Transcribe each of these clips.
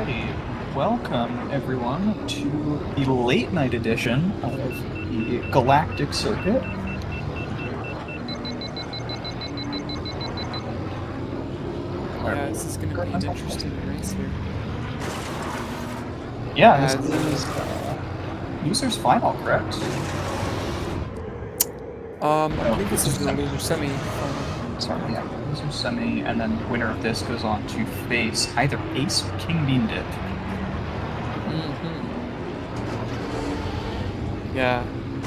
Alrighty, welcome everyone to the late night edition of the Galactic Circuit. Yeah, this is going to be an interesting race here. Yeah, As, this is loser's final, correct? I believe this is the loser semi-final. Sorry, yeah, loser semi, and then the winner of this goes on to face either Ace or King Bean Dip. Yeah,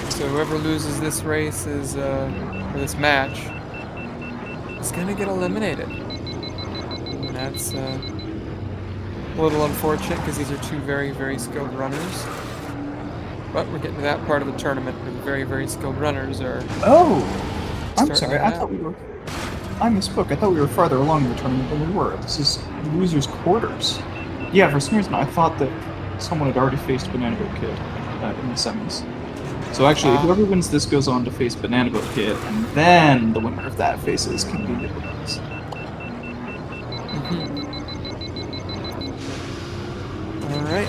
so whoever loses this race is, or this match, is going to get eliminated. And that's a little unfortunate because these are two very, very skilled runners. But we're getting to that part of the tournament where the very, very skilled runners are. Oh, I'm starting sorry. it out. I misspoke. I thought we were farther along in the tournament than we were. This is losers quarters. Yeah, for some reason I thought that someone had already faced Banana Boat Kid in the semis. So actually, whoever wins this goes on to face Banana Boat Kid, and then the winner of that faces King Bean Dip. All right.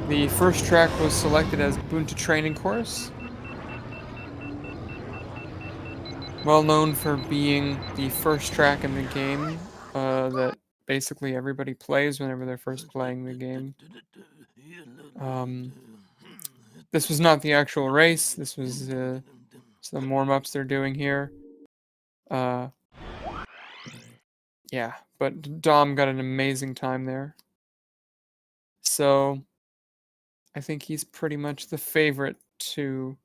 The first track was selected as Bunta Training Course. Well known for being the first track in the game that basically everybody plays whenever they're first playing the game. This was not the actual race. This was some warm-ups they're doing here. Yeah, but Dom got an amazing time there. So I think he's pretty much the favorite to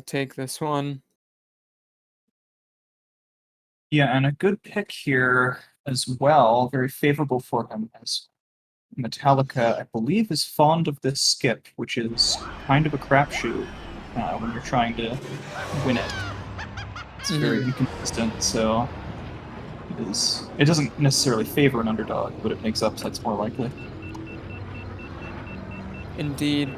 take this one. Yeah, and a good pick here as well, very favorable for him, as Metallica, I believe, is fond of this skip, which is kind of a crapshoot when you're trying to win it. It's very inconsistent, so it doesn't necessarily favor an underdog, but it makes upsets more likely. Indeed.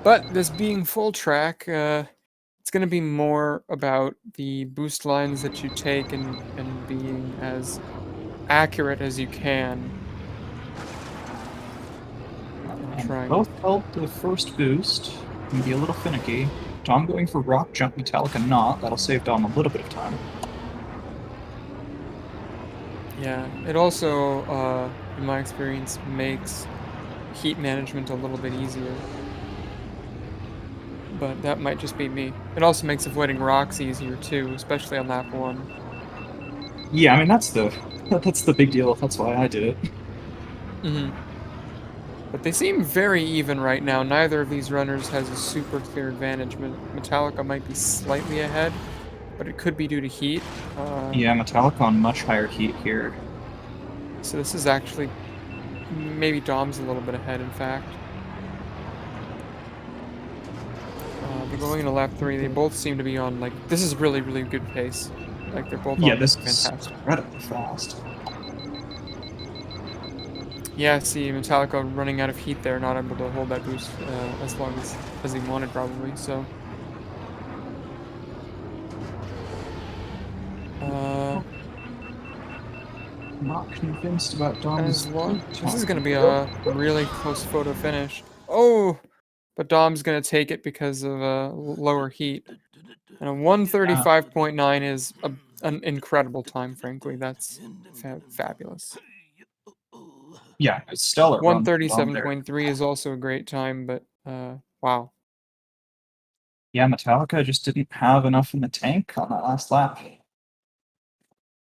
But this being full track, it's going to be more about the boost lines that you take and being as accurate as you can. Both held the first boost. Can be a little finicky. Dom going for rock jump, Metallica not. That'll save Dom a little bit of time. Yeah, it also, in my experience, makes heat management a little bit easier. But that might just be me. It also makes avoiding rocks easier too, especially on lap 1. Yeah, I mean that's the big deal. That's why I did it. But they seem very even right now. Neither of these runners has a super clear advantage. Metallica might be slightly ahead, but it could be due to heat. Yeah, Metallica on much higher heat here. So this is actually maybe Dom's a little bit ahead, in fact. They're going into lap 3. They both seem to be on, like, this is really, really good pace. Like, they're both on this fantastic. is incredibly fast. Yeah, see Metallica running out of heat there, not able to hold that boost as long as he wanted, probably, so. Not convinced about Dom's. This is going to be a really close photo finish. Oh! But Dom's going to take it because of lower heat. And a 135.9 is an incredible time, frankly. That's fabulous. Yeah, it's stellar run from Dom there. 137.3 is also a great time, but wow. Yeah, Metallica just didn't have enough in the tank on that last lap.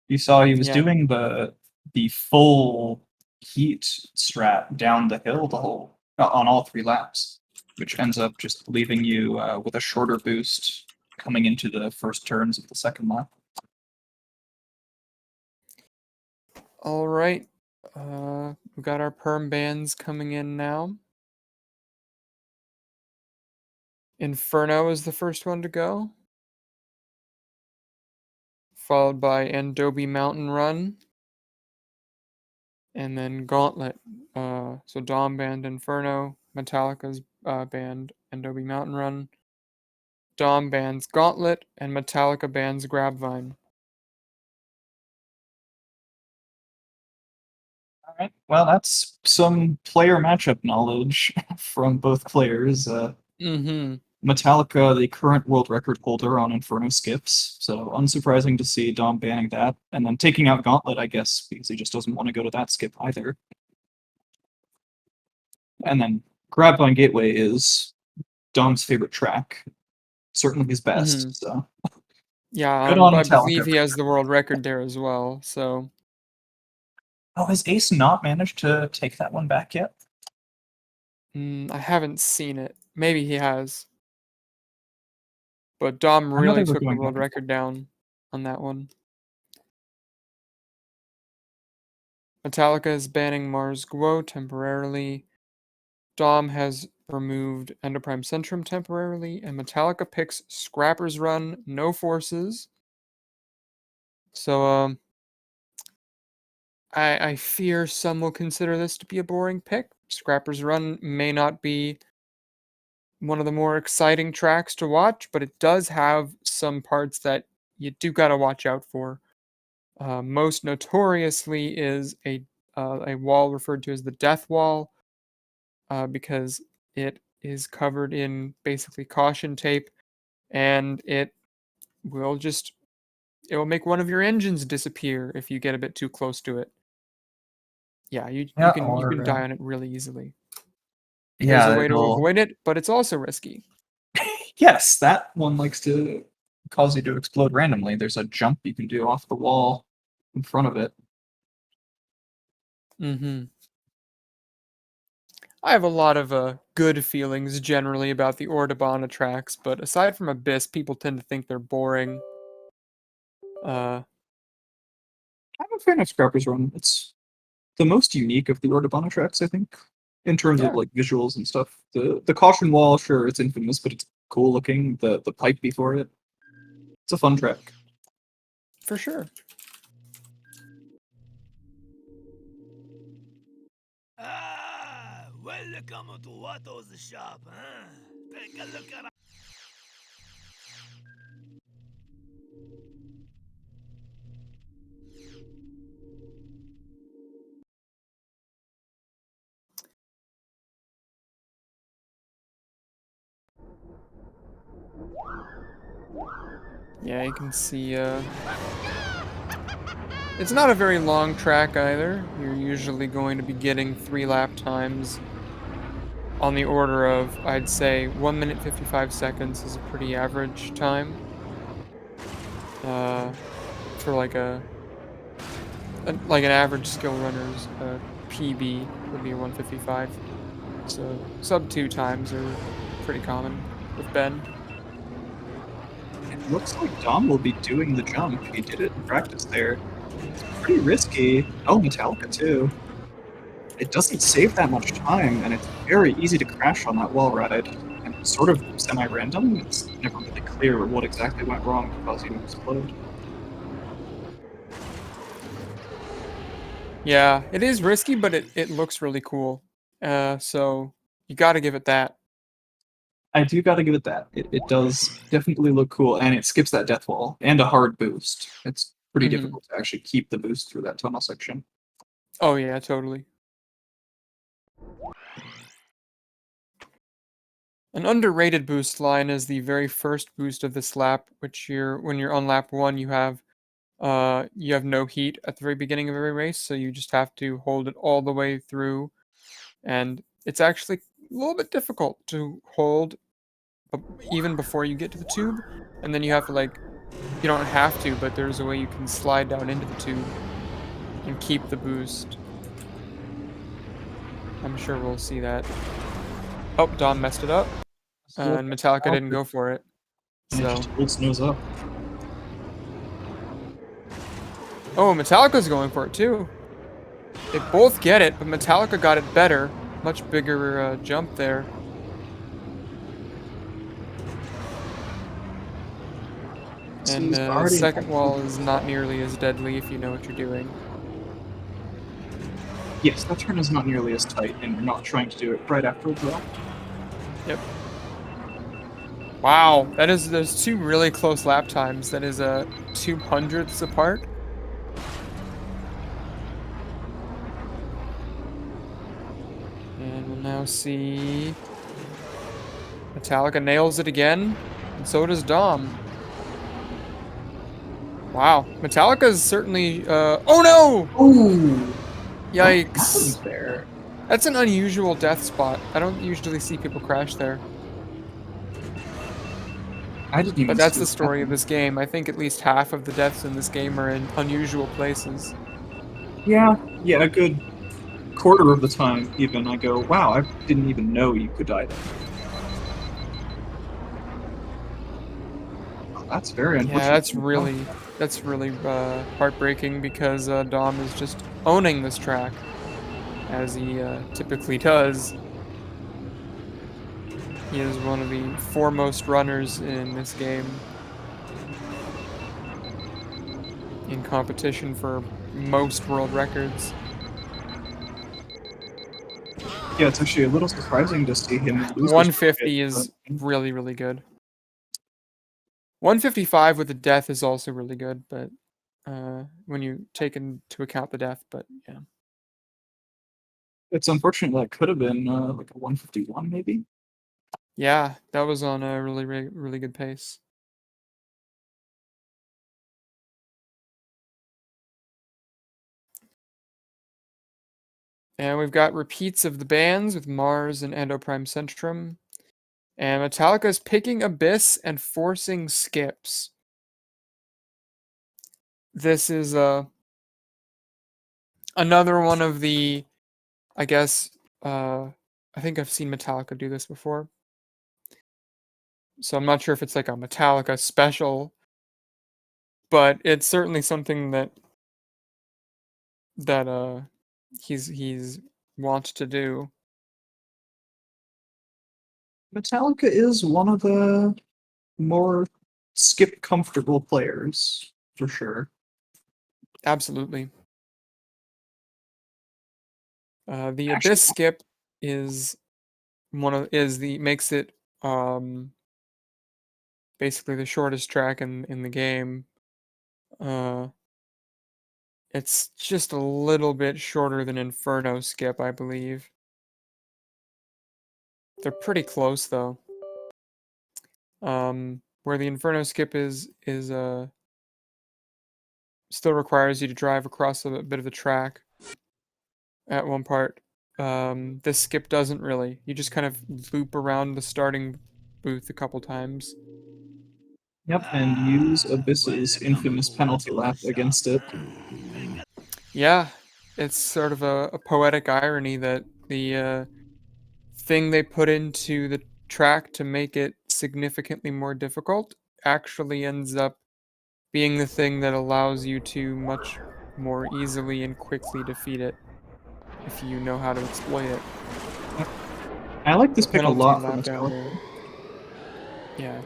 You saw he was doing the full heat strat down the hill the whole on all 3 laps, which ends up just leaving you with a shorter boost coming into the first turns of the second lap. All right. We've got our perm bands coming in now. Inferno is the first one to go, followed by Adobe Mountain Run, and then Gauntlet. So Dom band Inferno, Metallica's band Adobe Mountain Run, Dom bans Gauntlet, and Metallica bans Grabvine. All right. Well, that's some player matchup knowledge from both players. Mm-hmm. Metallica, the current world record holder on Inferno skips, so unsurprising to see Dom banning that, and then taking out Gauntlet, I guess, because he just doesn't want to go to that skip either. And then Grabvine Gateway is Dom's favorite track, certainly his Mm-hmm. best. So Yeah, good on I Metallica. believe he has the world record there as well, so... Oh, has Ace not managed to take that one back yet? I haven't seen it. Maybe he has. But Dom I know they really were took the going world back and forth. record down on that one. Metallica is banning Mars Guo temporarily. Dom has removed Endoprime Centrum temporarily, and Metallica picks Scrapper's Run, no forces. So, I fear some will consider this to be a boring pick. Scrapper's Run may not be one of the more exciting tracks to watch, but it does have some parts that you do gotta watch out for. Most notoriously is a wall referred to as the Death Wall, because it is covered in basically caution tape, and will just it will make one of your engines disappear if you get a bit too close to it. Yeah, Yeah, you can or die on it really easily. There's a yeah, way to it'll. avoid it, but it's also risky. Yes, that one likes to cause you to explode randomly. There's a jump you can do off the wall in front of it. Mm-hmm. I have a lot of good feelings generally about the Ordabana tracks, but aside from Abyss, people tend to think they're boring. Uh, I'm a fan of Scrapper's Run. It's the most unique of the Ordabana tracks, I think, in terms of yeah, like visuals and stuff. The caution wall, sure, it's infamous, but it's cool looking. The pipe before it, it's a fun track. for sure. Ah, welcome to Watto's shop, huh? Take a look around. Yeah, you can see, it's not a very long track either. You're usually going to be getting 3 lap times on the order of, I'd say, 1 minute 55 seconds is a pretty average time. Uh, for like an average skill runner's PB would be 155. So sub 2 times are pretty common with Ben. It looks like Dom will be doing the jump. He did it in practice there. It's pretty risky. Oh, Metallica too. It doesn't save that much time, and it's very easy to crash on that wall ride. And it's sort of semi-random. It's never really clear what exactly went wrong to cause you to explode. Yeah, it is risky, but it looks really cool. So you got to give it that. I do gotta give it that. It does definitely look cool, and it skips that death wall and a hard boost. It's pretty Hmm. difficult to actually keep the boost through that tunnel section. Oh yeah, totally. An underrated boost line is the very first boost of this lap, which when you're on lap 1, you have no heat at the very beginning of every race, so you just have to hold it all the way through, and it's actually a little bit difficult to hold even before you get to the tube, and then you have to you don't have to, but there's a way you can slide down into the tube and keep the boost. I'm sure we'll see that. Oh, Dom messed it up, So and Metallica didn't Metallica, go for it. and it So, just holds nose up. oh, Metallica's going for it too. They both get it, but Metallica got it better. Much bigger jump there. So And he's already second wall is not nearly as deadly if you know what you're doing. yes, that turn is not nearly as tight, and you're not trying to do it right after a draw. Yep. Wow, there's two really close lap times. That is a 200ths apart. And we'll now see Metallica nails it again, and so does Dom. Wow, Metallica's certainly. Oh no! Oh, what happened Yikes! there? That's an unusual death spot. I don't usually see people crash there. I didn't even But that's see the it story of happen. this game. I think at least half of the deaths in this game are in unusual places. Yeah, yeah, a good quarter of the time, even I go, wow, I didn't even know you could die there. Oh, that's very Yeah, unfortunate for Metallica. that's really heartbreaking because Dom is just owning this track as he typically does. He is one of the foremost runners in this game in competition for most world records. Yeah, it's actually a little surprising to see him lose this bracket. 150 is really, really good. 155 with the death is also really good, but when you take into account the death, but yeah. It's unfortunate that could have been like a 151 maybe. Yeah, that was on a really, really, really good pace. And we've got repeats of the bands with Mars and Endoprime Centrum. And Metallica's picking Abyss and forcing skips. This is another one of the, I guess, I think I've seen Metallica do this before. So I'm not sure if it's like a Metallica special, but it's certainly something that he's wants to do. Metallica is one of the more skip comfortable players, for sure. Absolutely. The Actually, Abyss skip is makes it um basically the shortest track in the game. Uh, it's just a little bit shorter than Inferno skip, I believe. They're pretty close though. Where the Inferno skip is still requires you to drive across a bit of the track at one part. This skip doesn't really. You just kind of loop around the starting booth a couple times. yep, and use Abyss's infamous penalty lap against it. Yeah, it's sort of a poetic irony that the thing they put into the track to make it significantly more difficult actually ends up being the thing that allows you to much more easily and quickly defeat it if you know how to exploit it. Yep. I like this The pick a penalty lot for lap down there. Metallica. Yeah.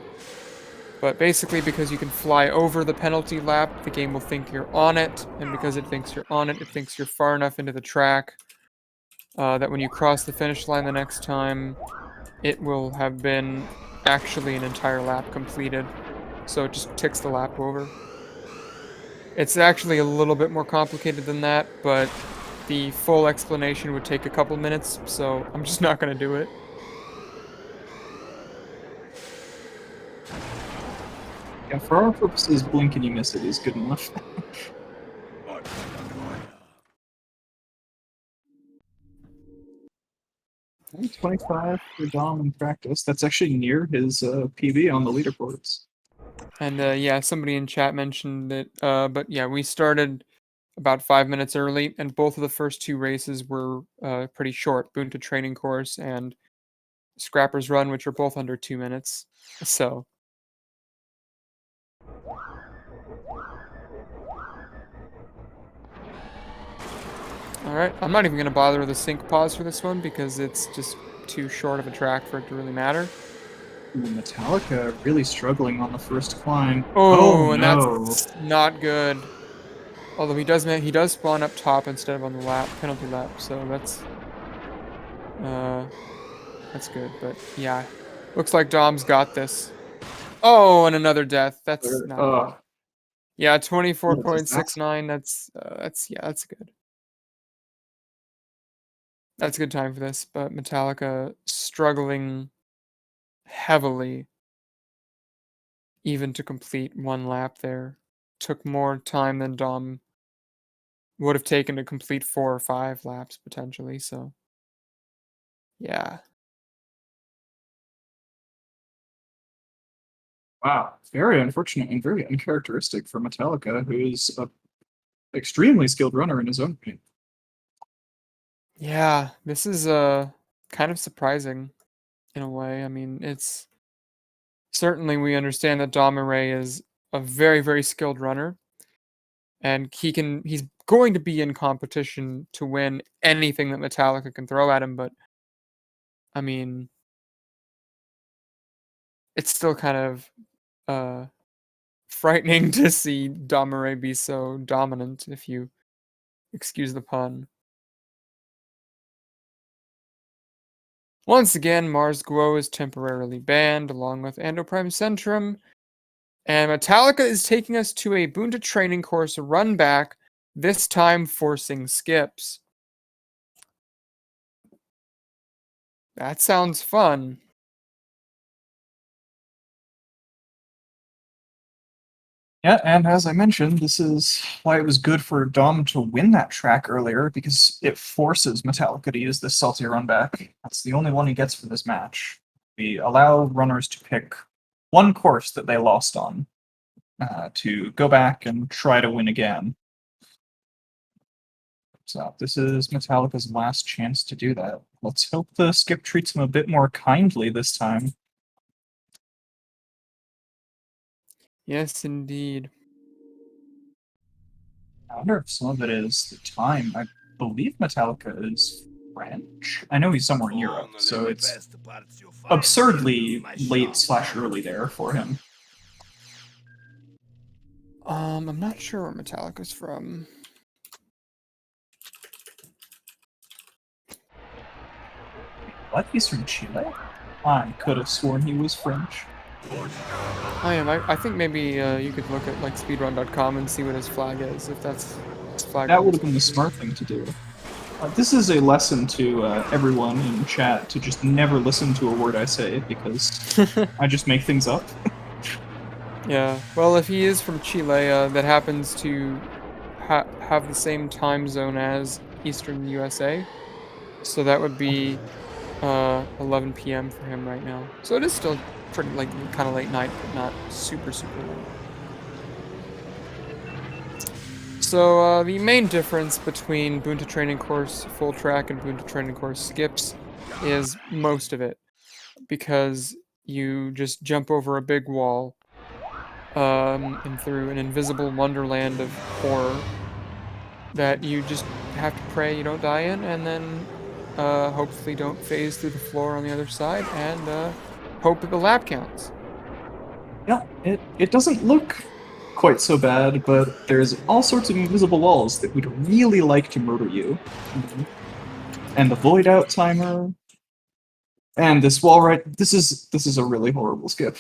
But basically, because you can fly over the penalty lap, the game will think you're on it, and because it thinks you're on it, it thinks you're far enough into the track that when you cross the finish line the next time, it will have been actually an entire lap completed. So it just ticks the lap over. It's actually a little bit more complicated than that, but the full explanation would take a couple minutes, so I'm just not going to do it. Yeah, for our purposes, blink and you miss it is good enough. 25 for Dom in practice. That's actually near his PB on the leaderboards. And yeah, somebody in chat mentioned that, but yeah, we started about 5 minutes early, and both of the first two races were pretty short. Bunta Training Course and Scrapper's Run, which are both under 2 minutes. So. Alright, I'm not even going to bother with a sync pause for this one because it's just too short of a track for it to really matter. Ooh, Metallica really struggling on the first climb. Oh, and No. that's not good. Although he does spawn up top instead of on the penalty lap, so that's good. But yeah, looks like Dom's got this. Oh, and another death. That's not good. Uh, Yeah, what a 24.69. That's good. That's a good time for this, but Metallica struggling heavily even to complete one lap there. Took more time than Dom would have taken to complete 4 or 5 laps potentially, so yeah. Wow, very unfortunate and very uncharacteristic for Metallica, who is a extremely skilled runner in his own right. Yeah, this is kind of surprising in a way. I mean, it's certainly we understand that Domirae is a very, very skilled runner, and he's going to be in competition to win anything that Metallica can throw at him, but I mean, it's still kind of uh frightening to see Domirae be so dominant, if you excuse the pun. Once again, Mars Guo is temporarily banned, along with Endoprime Centrum, and Metallica is taking us to a Bunta training course run back, this time forcing skips. That sounds fun. Yeah, and as I mentioned, this is why it was good for Dom to win that track earlier, because it forces Metallica to use this salty run back. That's the only one he gets for this match. We allow runners to pick one course that they lost on to go back and try to win again. So this is Metallica's last chance to do that. Let's hope the skip treats him a bit more kindly this time. Yes, indeed. I wonder if some of it is the time. I believe Metallica is French. I know he's somewhere in Europe, so it's absurdly late/early there for him. I'm not sure where Metallica's from. What? He's from Chile? I could have sworn he was French. I think maybe you could look at like speedrun.com and see what his flag is, if that's his flag. That would have been the smart thing to do. This is a lesson to everyone in chat to just never listen to a word I say, because I just make things up. Yeah, well, if he is from Chile, that happens to have the same time zone as Eastern USA, so that would be 11 p.m. for him right now. So it is still pretty like kind of late night, but not super late. So the main difference between Bunta Training Course Full Track and Bunta Training Course Skips is most of it, because you just jump over a big wall and through an invisible wonderland of horror that you just have to pray you don't die in, and then hopefully don't phase through the floor on the other side, and hope that the lap counts. Yeah, it doesn't look quite so bad, but there's all sorts of invisible walls that would really like to murder you. And the void out timer. And this wall right this is a really horrible skip.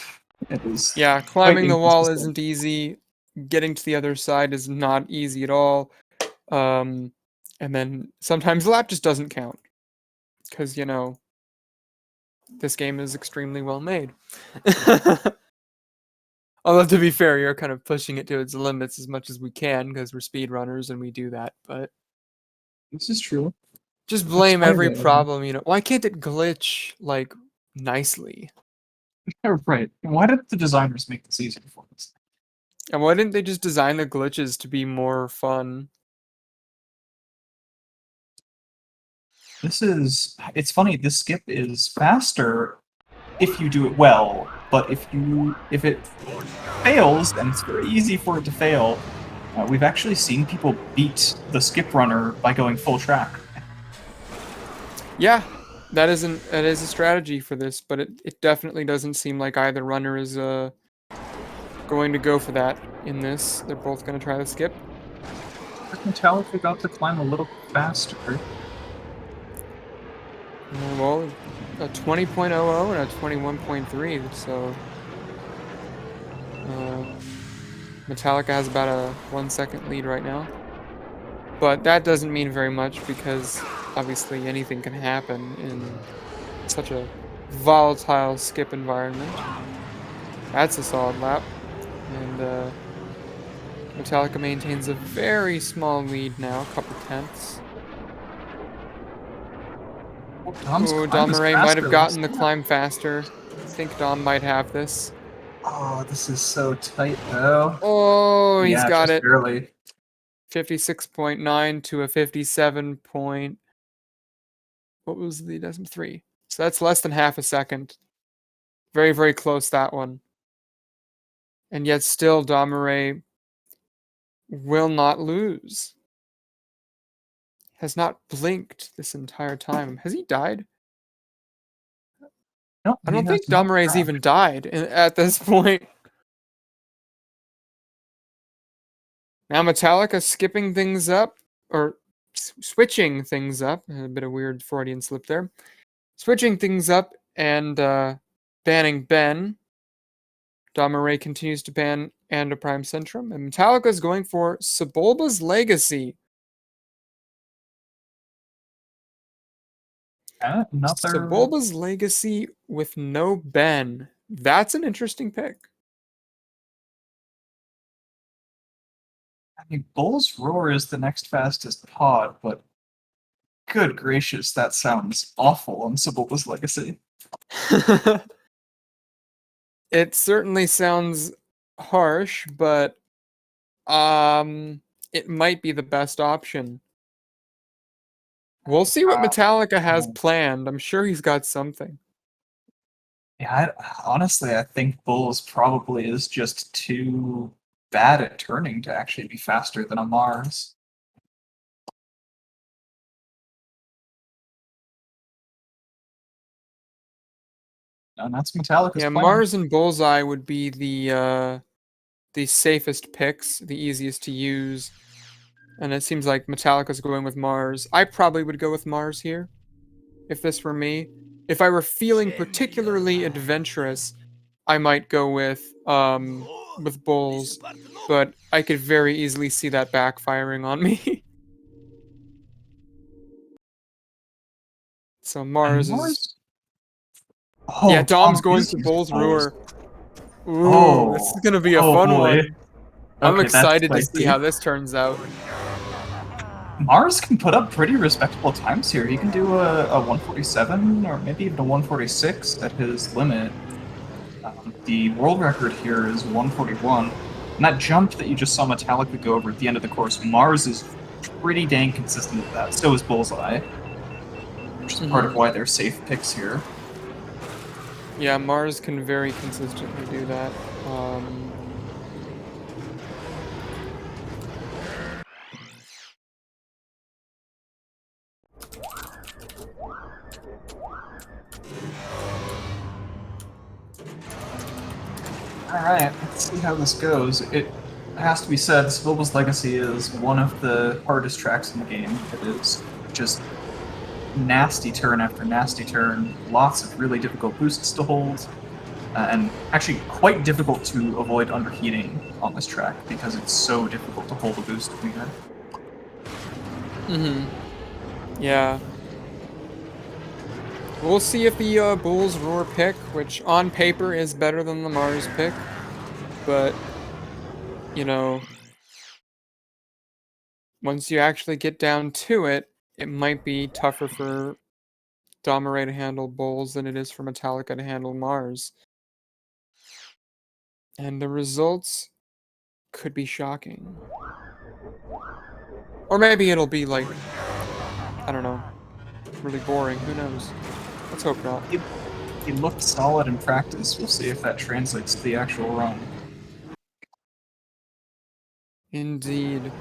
It is. Yeah, climbing the wall inconsistent. isn't easy. Getting to the other side is not easy at all. And then sometimes the lap just doesn't count. Because, you know, this game is extremely well made. Although, to be fair, you're kind of pushing it to its limits as much as we can, because we're speedrunners and we do that, but This is true. just blame That's every why problem, you know. Why can't it glitch, like, nicely? right. Why did the designers make this easier for us? And why didn't they just design the glitches to be more fun? It's funny, this skip is faster if you do it well, but if it fails, then it's very easy for it to fail. We've actually seen people beat the skip runner by going full track. Yeah, that is a strategy for this, but it definitely doesn't seem like either runner is going to go for that in this. They're both going to try to skip. Metallica got to climb a little faster. Well, a 20.00 and a 21.3, so Metallica has about a 1-second lead right now. But that doesn't mean very much because obviously anything can happen in such a volatile skip environment. That's a solid lap. And Metallica maintains a very small lead now, a couple tenths. Well, Dom's Oh, climb is Domirae might have faster. gotten the climb faster. I think Dom might have this. Oh, this is so tight, though. Oh, he's Yeah, got just it. barely. 56.9 to a 57 point. What was the decimal 3? So that's less than half a second. Very, very close, that one. And yet still Domirae will not lose. Has not blinked this entire time. Has he died? No, I he don't has think not Domirae's crashed. even died at this point. Now Metallica skipping things up, or switching things up. A bit of weird Freudian slip there. Switching things up and banning Ben. Domirae continues to ban Prime Centrum. And Metallica is going for Sebulba's Legacy. Another. Sebulba's Legacy with no Ben. That's an interesting pick. I mean, Bull's Roar is the next fastest pod, but good gracious, that sounds awful on Sebulba's Legacy. It certainly sounds harsh, but it might be the best option. We'll see what Metallica has planned. I'm sure he's got something. Yeah, honestly, I think Bull's probably is just too bad at turning to actually be faster than a Mars. And that's Metallica's Yeah, plan. Mars and Bullseye would be the safest picks, the easiest to use. And it seems like Metallica's going with Mars. I probably would go with Mars here, if this were me. If I were feeling particularly adventurous, I might go with Bulls, but I could very easily see that backfiring on me. So Mars is... Oh, yeah, Dom's Dom going is for using Bull's Bulls. Roar. Ooh, this is gonna be a fun boy. one. I'm Okay, that's excited to see spicy. how this turns out. Mars can put up pretty respectable times here. He can do a 147 or maybe even a 146 at his limit. The world record here is 141. And that jump that you just saw Metallica go over at the end of the course, Mars is pretty dang consistent with that. So is Bullseye. Which is part of why they're safe picks here. Yeah, Mars can very consistently do that. Alright, let's see how this goes. It has to be said, Sebulba's Legacy is one of the hardest tracks in the game. It is just nasty turn after nasty turn, lots of really difficult boosts to hold, and actually quite difficult to avoid underheating on this track because it's so difficult to hold a boost cleaner. Yeah. We'll see if the Bull's Roar pick, which on paper is better than the Mars pick, but, you know, once you actually get down to it, it might be tougher for Domirae to handle Bulls than it is for Metallica to handle Mars. And the results could be shocking. Or maybe it'll be like, I don't know, really boring. Who knows? Let's hope not. He looked solid in practice. We'll see if that translates to the actual run. Indeed.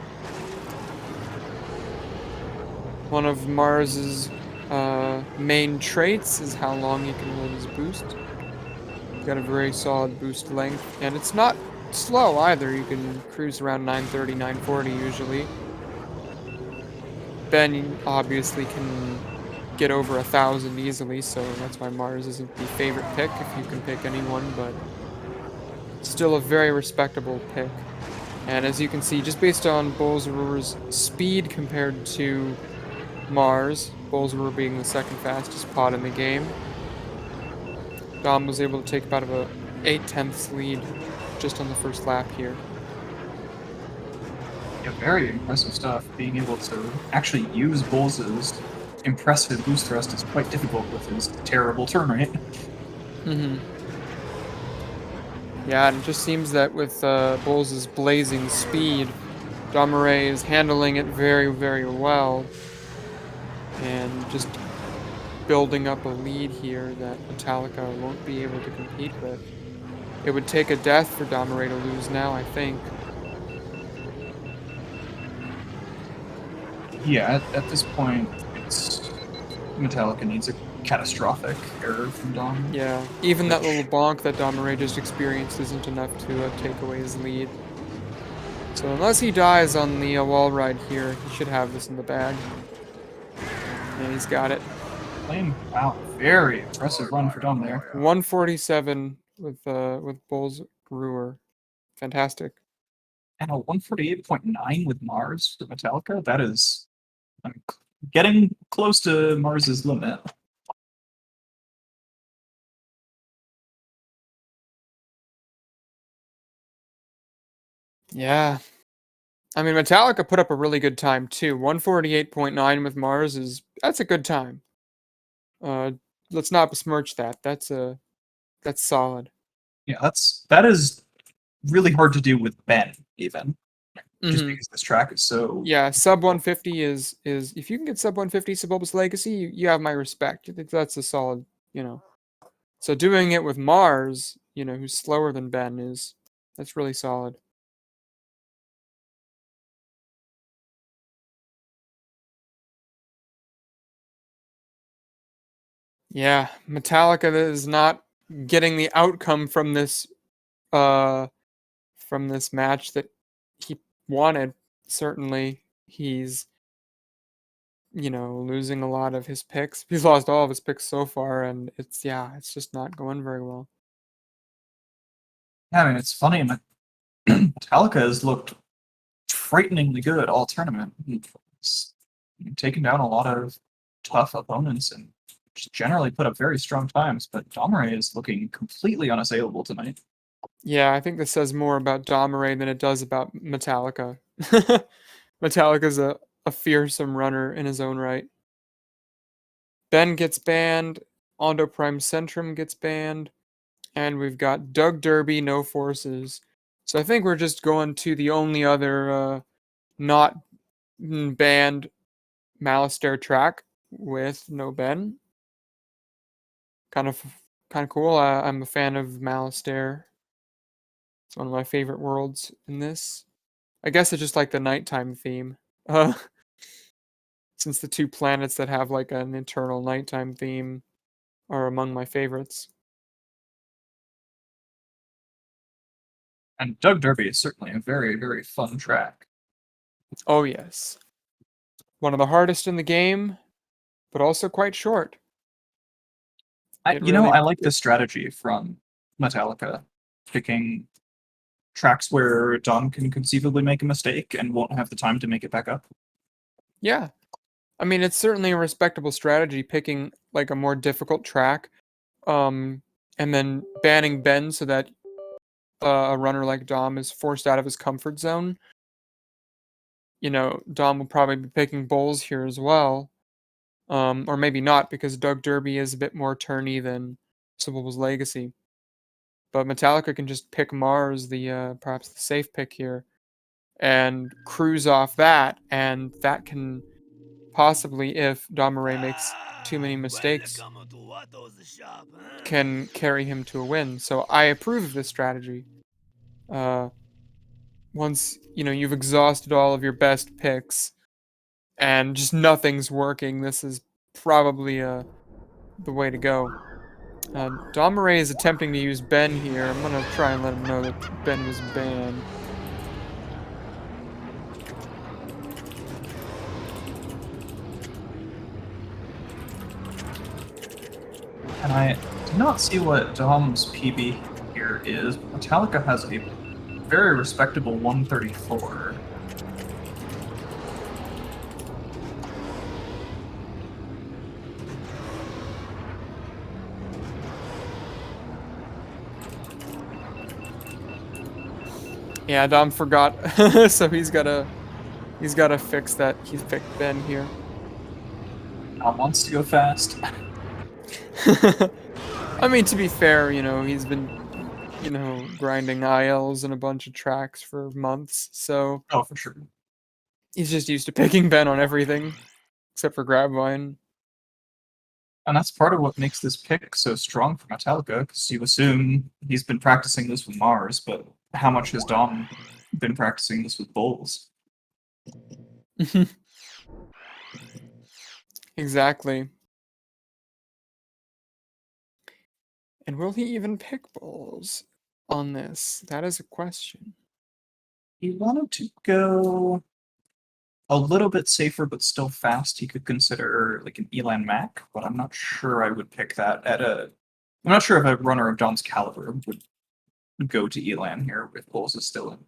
One of Mars's main traits is how long he can hold his boost. He's got a very solid boost length, and it's not slow either. You can cruise around 930, 940 usually. Ben obviously can get over 1,000 easily, so that's why Mars isn't the favorite pick if you can pick anyone, but still a very respectable pick. And as you can see, just based on Bolzerur's speed compared to Mars, Bolzerur being the second fastest pod in the game, Dom was able to take about a 8/10 lead just on the first lap here. Yeah, very impressive stuff. Being able to actually use Bowles' impressive boost thrust is quite difficult with his terrible turn rate. Yeah, and it just seems that with Bowles' blazing speed, Domirae is handling it very, very well. And just building up a lead here that Metallica won't be able to compete with. It would take a death for Domirae to lose now, I think. Yeah, at this point, it's Metallica needs a catastrophic error from Dom. Yeah, even that Which- little bonk that Domirae just experienced isn't enough to take away his lead. So unless he dies on the wall ride here, he should have this in the bag. And he's got it. Wow, very impressive run for Dom there. 147 with Bulls Brewer. Fantastic. And a 148.9 with Mars for Metallica? That is getting close to Mars's limit. Yeah. I mean, Metallica put up a really good time too. 148.9 with Mars that's a good time. Let's not besmirch that. That's solid. Yeah, that is really hard to do with Ben, even. Just Mhm. because this track is so Yeah, sub 150 is if you can get sub 150 Sebulba's Legacy, you have my respect. I think that's a solid, So doing it with Mars, who's slower than Ben that's really solid. Yeah, Metallica is not getting the outcome from this match that he wanted. Certainly, he's losing a lot of his picks. He's lost all of his picks so far, and it's just not going very well. Yeah, I mean, it's funny. Metallica has looked frighteningly good all tournament. He's taken down a lot of tough opponents and just generally put up very strong times, but Domirae is looking completely unassailable tonight. Yeah, I think this says more about Domirae than it does about Metallica. Metallica's a fearsome runner in his own right. Ben gets banned, Ondo Prime Centrum gets banned, and we've got Doug Derby, no forces. So I think we're just going to the only other not banned Malistaire track with no Ben. Kind of cool. I'm a fan of Malistaire. It's one of my favorite worlds in this. I guess it's just like the nighttime theme. Since the two planets that have like an internal nighttime theme are among my favorites. And Doug Derby is certainly a very, very fun track. Oh yes. One of the hardest in the game, but also quite short. I like this strategy from Metallica, picking tracks where Dom can conceivably make a mistake and won't have the time to make it back up. Yeah. I mean, it's certainly a respectable strategy picking like a more difficult track, and then banning Ben so that a runner like Dom is forced out of his comfort zone. Dom will probably be picking Bowles here as well, or maybe not because Doug Derby is a bit more turny than Sebulba's Legacy. But Metallica can just pick Mars, the perhaps the safe pick here, and cruise off that, and that can possibly, if Domirae makes too many mistakes, can carry him to a win. So I approve of this strategy. Once you've exhausted all of your best picks, and just nothing's working, this is probably the way to go. Domirae is attempting to use Ben here. I'm gonna try and let him know that Ben was banned. And I do not see what Dom's PB here is. Metallica has a very respectable 134. Yeah, Dom forgot, so he's gotta fix that. He's picked Ben here. Wants to go fast. I mean, to be fair, you know, he's been, you know, grinding ILs and a bunch of tracks for months, so Oh, for sure. he's just used to picking Ben on everything, except for Grabvine. And that's part of what makes this pick so strong for Metallica, because you assume he's been practicing this with Mars, but how much has Dom been practicing this with Bulls? Exactly. And will he even pick Bulls on this? That is a question. He wanted to go a little bit safer but still fast. He could consider like an Elan Mac, but I'm not sure I would pick that at a. I'm not sure if a runner of Dom's caliber would go to Elan here if Bulls is still in.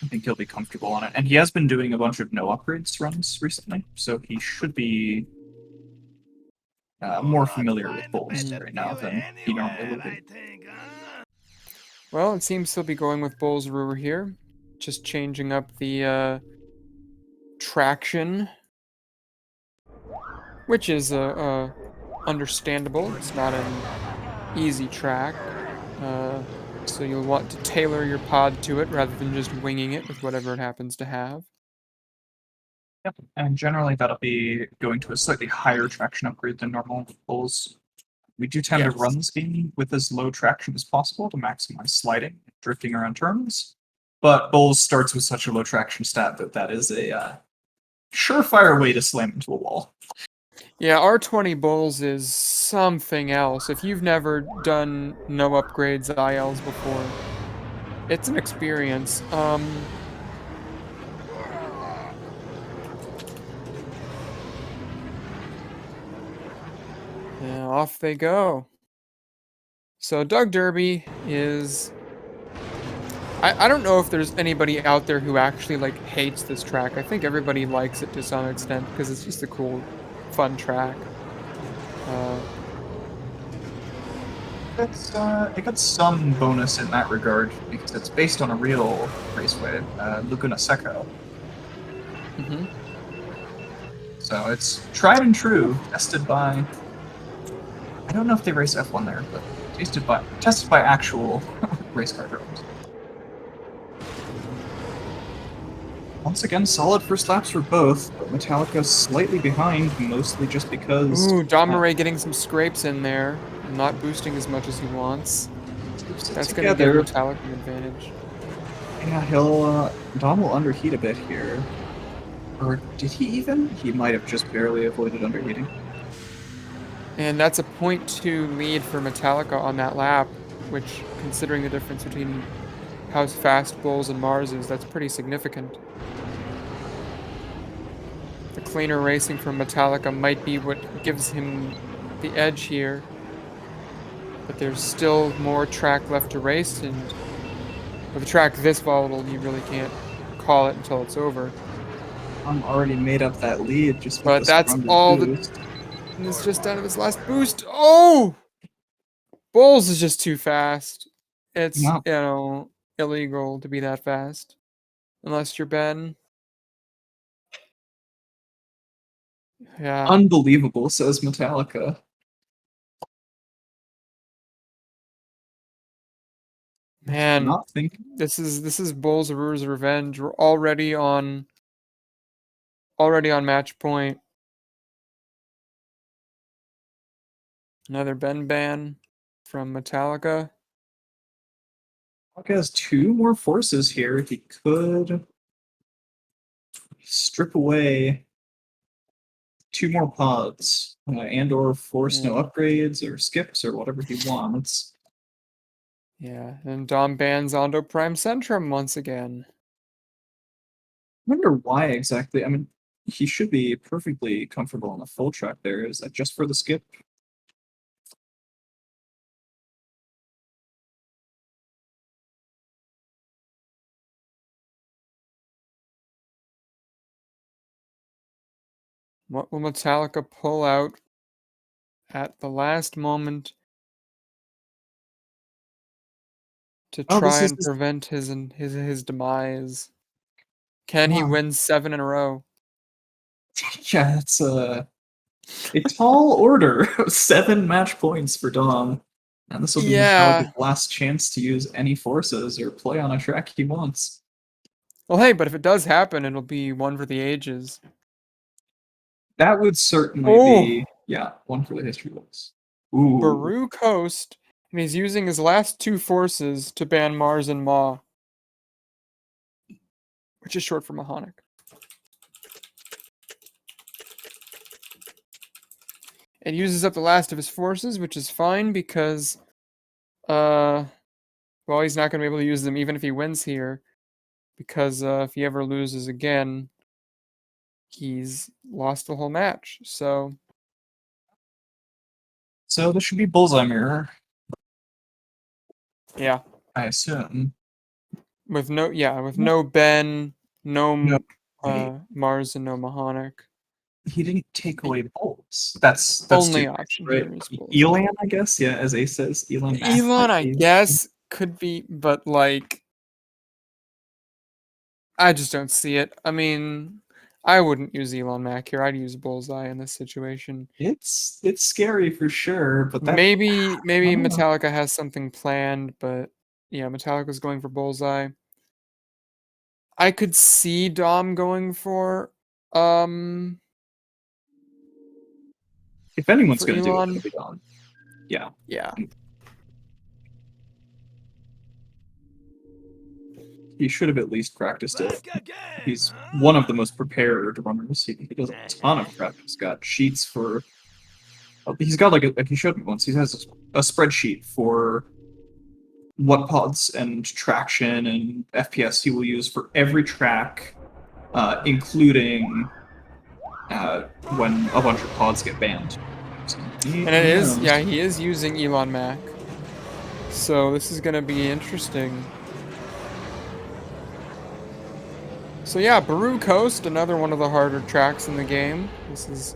I think he'll be comfortable on it, and he has been doing a bunch of no upgrades runs recently, so he should be more familiar with Bulls right now than he normally would be. Well, it seems he'll be going with Bulls Ruhr here. Just changing up the traction, which is understandable. It's not an easy track, so you'll want to tailor your pod to it rather than just winging it with whatever it happens to have. Yep, and generally that'll be going to a slightly higher traction upgrade than normal Bulls. We do tend to Yes. run this game with as low traction as possible to maximize sliding, drifting around turns. But Bulls starts with such a low traction stat that that is a surefire way to slam into a wall. Yeah, R20 Bulls is something else. If you've never done no upgrades ILs before, it's an experience. Yeah, off they go. So Doug Derby is... I don't know if there's anybody out there who actually like hates this track. I think everybody likes it to some extent because it's just a cool, fun track. It got some bonus in that regard because it's based on a real raceway, Laguna Seca. Mm-hmm. So it's tried and true, tested by. I don't know if they race F1 there, but tested by actual race car drivers. Once again, solid first laps for both, but Metallica slightly behind, mostly just because. Ooh, Domirae getting some scrapes in there, not boosting as much as he wants. That's going to give Metallica an advantage. Yeah, Dom will underheat a bit here. Or did he even? He might have just barely avoided underheating. And that's a 0.2 lead for Metallica on that lap, which, considering the difference between how fast Bulls and Mars is, that's pretty significant. The cleaner racing from Metallica might be what gives him the edge here. But there's still more track left to race, and with a track this volatile, you really can't call it until it's over. I'm already made up that lead just with But that's all boost. And it's just down to this last boost. Oh! Bulls is just too fast. It's, No. you know, illegal to be that fast. Unless you're Ben. Yeah. Unbelievable, says Metallica. Man, Not think this is Bulls Ruhr's revenge. We're already on match point. Another Ben ban from Metallica. Metallica has two more forces here. He could strip away two more pods and or force no upgrades or skips or whatever he wants. Yeah, and Dom bans Ondo Prime Centrum once again. I wonder why exactly. I mean, he should be perfectly comfortable on the full track there. Is that just for the skip? What will Metallica pull out at the last moment to Oh, this try is and prevent his demise? Can he wow. win 7 in a row? Yeah, it's a tall order of 7 match points for Dom. And this will be Metallica's Yeah. last chance to use any forces or play on a track he wants. Well, hey, but if it does happen, it'll be one for the ages. That would certainly Oh, be, yeah, one for the history books. Ooh. Baru Coast, and he's using his last 2 forces to ban Mars and Ma, which is short for Mahonic. It uses up the last of his forces, which is fine because, well, he's not going to be able to use them even if he wins here, because if he ever loses again, he's lost the whole match. So So this should be Bullseye Mirror, yeah, I assume. with no Ben, No, no wait. Mars, and no Mahonic. He didn't take away bolts. That's Only two, option right? here is Bullseye. Elan, I guess. Yeah, as Ace says, Elan Mac Elon, might I be. guess, could be, but like, I just don't see it. I mean, I wouldn't use Elon Mac here. I'd use Bullseye in this situation. It's scary for sure, but that Maybe I don't know. Metallica has something planned, but yeah, Metallica's going for Bullseye. I could see Dom going um If anyone's for gonna do it, it'll Elon. be Dom. Yeah. Yeah. He should have at least practiced it. Back again, He's one of the huh? most prepared runners. He does a ton of prep. He's got sheets for. He's got like he showed me once. He has a spreadsheet for what pods and traction and FPS he will use for every track, including when a bunch of pods get banned. So And it he is, knows. yeah, he is using Elon Mac. So this is gonna be interesting. So yeah, Baru Coast, another one of the harder tracks in the game. This is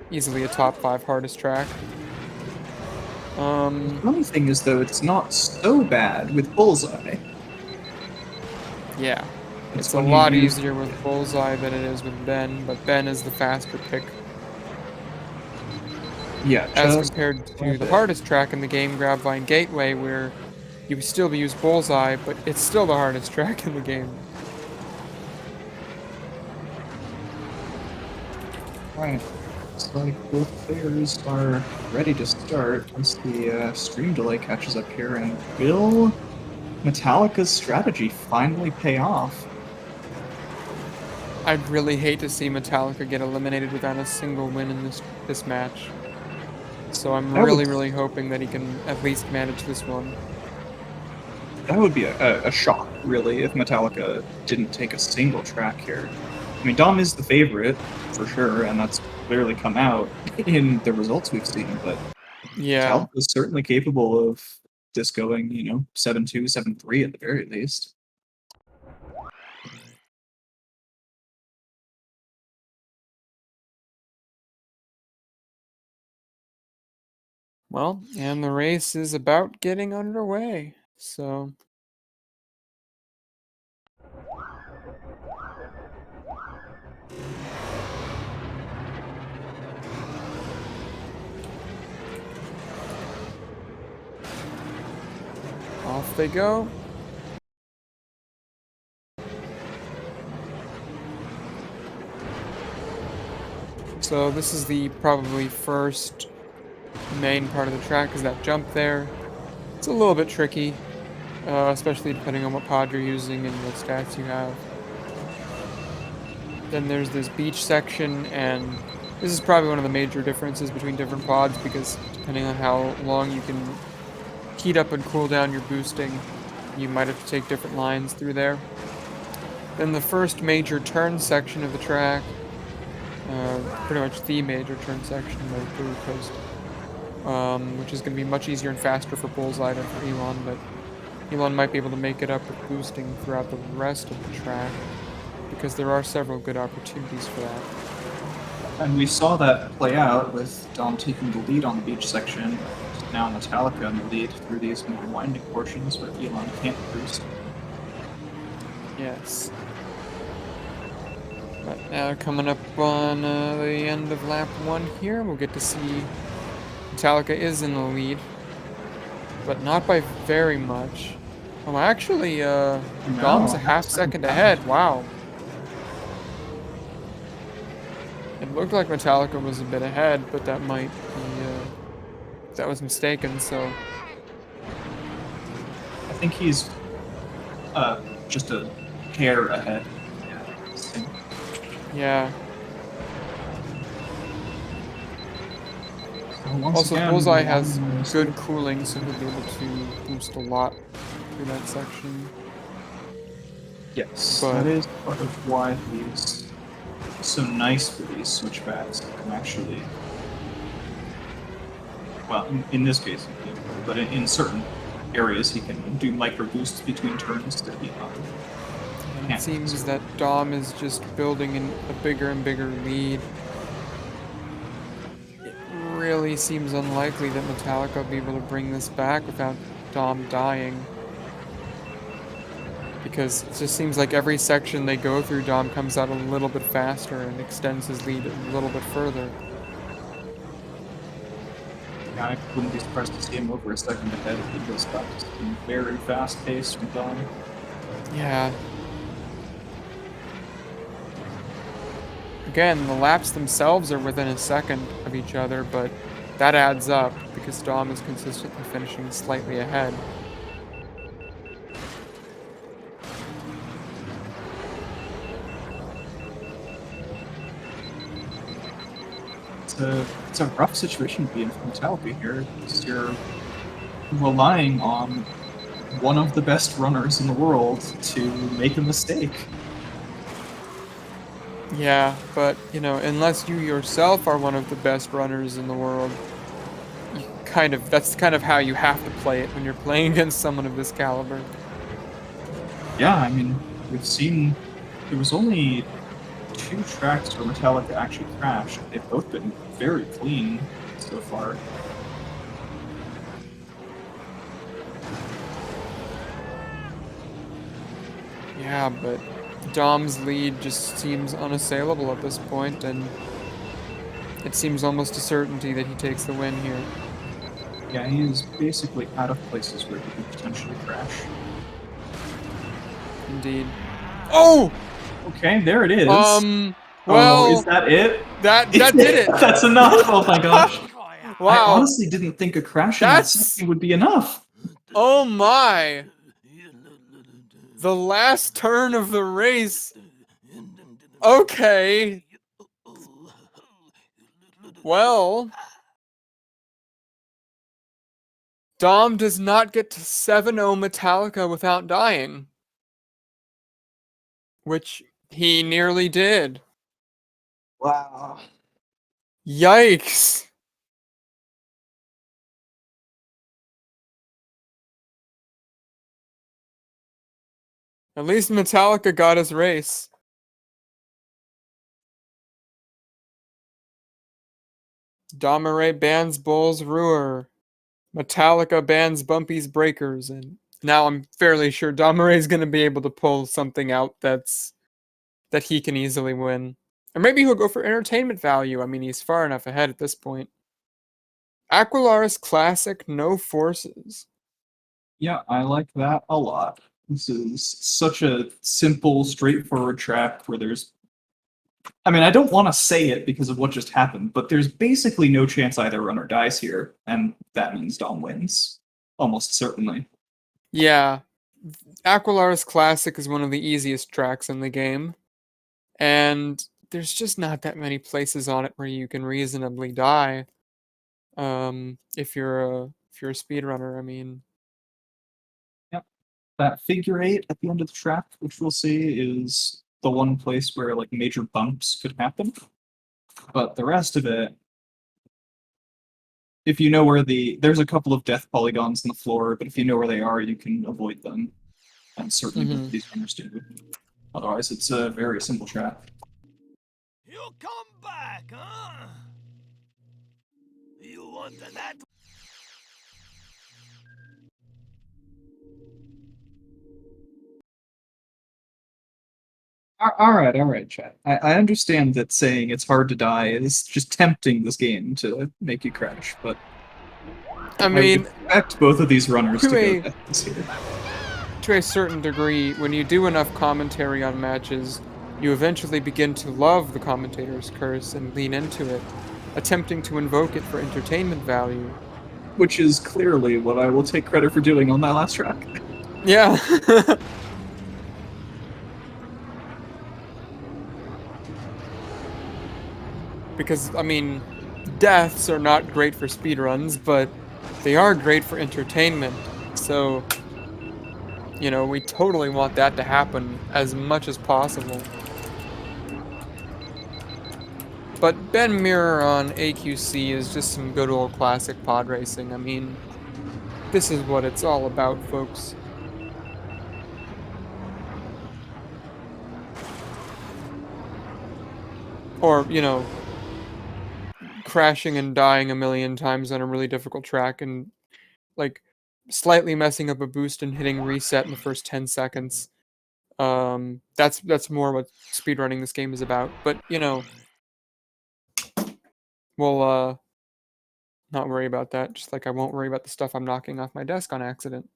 easily a top 5 hardest track. The funny thing is, though, it's not so bad with Bullseye. Yeah. It's a when you lot use easier with Bullseye than it is with Ben, but Ben is the faster pick yeah, as just compared a to the bit. hardest track in the game, Grabvine Gateway, where you would still use Bullseye, but it's still the hardest track in the game. Right. Looks like both players are ready to start once the stream delay catches up here, and will Metallica's strategy finally pay off? I'd really hate to see Metallica get eliminated without a single win in this match. So I'm That would really hoping that he can at least manage this one. that would be a shock, really, if Metallica didn't take a single track here. I mean, Dom is the favorite, for sure, and that's clearly come out in the results we've seen, but Yeah. Metallica is certainly capable of this going, 7-2, 7-3 at the very least. Well, and the race is about getting underway. So off they go. So this is the probably first main part of the track, is that jump there. It's a little bit tricky, especially depending on what pod you're using and what stats you have. Then there's this beach section, and this is probably one of the major differences between different pods, because depending on how long you can heat up and cool down your boosting, you might have to take different lines through there. Then the first major turn section of the track, pretty much the major turn section of Blue Coast, which is going to be much easier and faster for Bullseye than for Elon, but Elon might be able to make it up with boosting throughout the rest of the track, because there are several good opportunities for that. And we saw that play out with Dom taking the lead on the beach section, and now Metallica in the lead through these more winding portions where Elon can't boost. Yes. But now coming up on the end of lap 1 here, we'll get to see Metallica is in the lead, but not by very much. Oh, actually, Dom's a half second ahead. Wow. It looked like Metallica was a bit ahead, but that might be, that was mistaken, so... I think he's just a hair ahead. Yeah. So once Also, again, Bullseye the has long good cooling, so he'll be able to boost a lot through that section. Yes, But- that is part of why he's so nice for these switchbacks. He can actually, well, in this case, he can, but in certain areas, he can do micro boosts between turns that he And it seems that Dom is just building a bigger and bigger lead. It really seems unlikely that Metallica will be able to bring this back without Dom dying. Because it just seems like every section they go through, Dom comes out a little bit faster and extends his lead a little bit further. Yeah, I wouldn't be surprised to see him over a second ahead if he goes back to something very fast paced from Dom. Yeah. Again, the laps themselves are within a second of each other, but that adds up because Dom is consistently finishing slightly ahead. It's a rough situation to be in for Metallica here, because you're relying on one of the best runners in the world to make a mistake. Yeah, but, you know, unless you yourself are one of the best runners in the world, that's kind of how you have to play it when you're playing against someone of this caliber. Yeah, I mean, we've seen there was only 2 tracks where Metallica actually crashed. They've both been very clean so far. Yeah, but Dom's lead just seems unassailable at this point, and it seems almost a certainty that he takes the win here. Yeah, he is basically out of places where he could potentially crash. Indeed. Oh! Okay, there it is. Well... Oh, is that it? That did it! That's enough! Oh my gosh. Wow. I honestly didn't think a crash in that That's- second would be enough. Oh my! The last turn of the race. Okay. Well, Dom does not get to 7-0 Metallica without dying. Which he nearly did. Wow. Yikes. At least Metallica got his race. Domirae bans Bull's Ruer. Metallica bans Bumpy's Breakers. And now I'm fairly sure Domirae's going to be able to pull something out that he can easily win. Or maybe he'll go for entertainment value. I mean, he's far enough ahead at this point. Aqualaris Classic, no forces. Yeah, I like that a lot. This is such a simple, straightforward track where there's... I mean, I don't want to say it because of what just happened, but there's basically no chance either runner dies here, and that means Dom wins. Almost certainly. Yeah. Aqualaris Classic is one of the easiest tracks in the game. And there's just not that many places on it where you can reasonably die. If you're a speedrunner, I mean. Yep. That figure 8 at the end of the track, which we'll see, is the one place where like major bumps could happen. But the rest of it, if you know where there's a couple of death polygons on the floor, but if you know where they are, you can avoid them. And certainly both these runners do. Otherwise, it's a very simple track. come back, huh? You want that? All right, Chad. I understand that saying it's hard to die is just tempting this game to make you crash, but I I would mean, expect both of these runners to to go a deathless here. to a certain degree, when you do enough commentary on matches, you eventually begin to love the commentator's curse and lean into it, attempting to invoke it for entertainment value. Which is clearly what I will take credit for doing on that last track. Yeah. Because, I mean, deaths are not great for speedruns, but they are great for entertainment. So, you know, we totally want that to happen as much as possible. But Ben Mirror on AQC is just some good old classic pod racing. I mean, this is what it's all about, folks. Or, you know, crashing and dying a million times on a really difficult track and, like, slightly messing up a boost and hitting reset in the first 10 seconds. That's more what speedrunning this game is about. But, you know, we'll, not worry about that, just like I won't worry about the stuff I'm knocking off my desk on accident.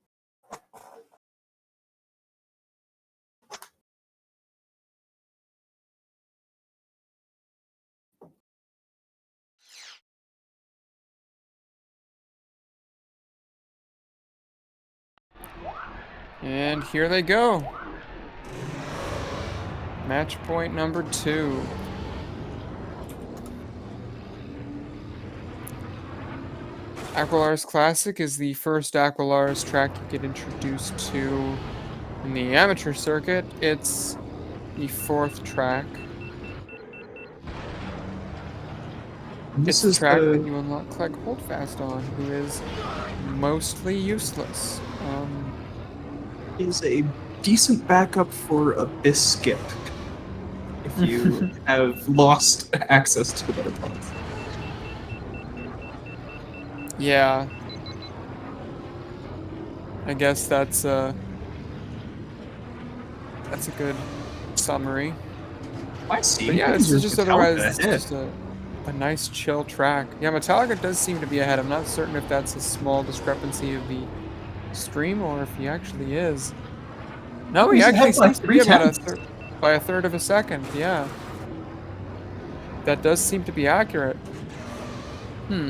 And here they go. Match point number 2. Aquilars Classic is the first Aquilars track you get introduced to in the amateur circuit. It's the 4th track. It's This the is track that the you unlock Clegg Holdfast on, who is mostly useless. is a decent backup for a biscuit if you have lost access to the better parts. Yeah. I guess that's a good summary. I But see. yeah, Things this are is just Metallica otherwise it's ahead. just a nice chill track. Yeah, Metallica does seem to be ahead. I'm not certain if that's a small discrepancy of the stream or if he actually is. No, he He's actually ahead by seems to be three about tenths. by a third of a second. Yeah. That does seem to be accurate. Hmm.